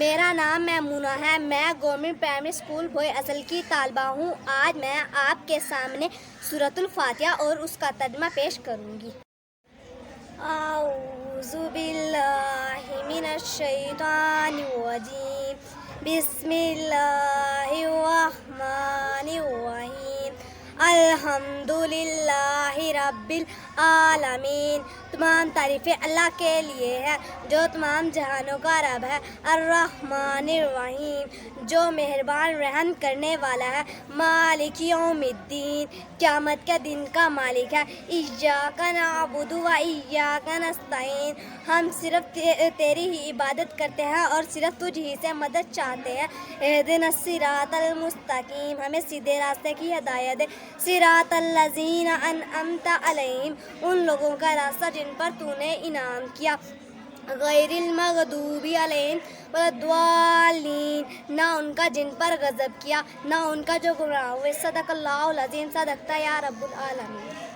میرا نام میمونہ ہے، میں گورنمنٹ پرائمری اسکول بھوئی اصل کی طالبہ ہوں۔ آج میں آپ کے سامنے سورۃ الفاتحہ اور اس کا ترجمہ پیش کروں گی۔ اعوذ باللہ من الشیطان الرجیم، بسم اللہ الرحمن الرحیم، الحمد للہ رب العالمین۔ تمام تعریفیں اللہ کے لیے ہے جو تمام جہانوں کا رب ہے۔ الرحمن الرحیم، جو مہربان رحم کرنے والا ہے۔ مالک یوم الدین، قیامت کے دن کا مالک ہے۔ ایاک نعبد و ایاک نستعین، ہم صرف تیری ہی عبادت کرتے ہیں اور صرف تجھ ہی سے مدد چاہتے ہیں۔ اہدنا الصراط المستقیم، ہمیں سیدھے راستے کی ہدایت دے۔ صراط الذین انعمت علیہم، ان لوگوں کا راستہ جن پر تو نے انعام کیا۔ غیر المغضوب علیہم ولا الضالین، نہ ان کا جن پر غضب کیا، نہ ان کا جو گمراہ ہوئے۔ صدق اللہ العظیم، صدقت یا رب العالمین۔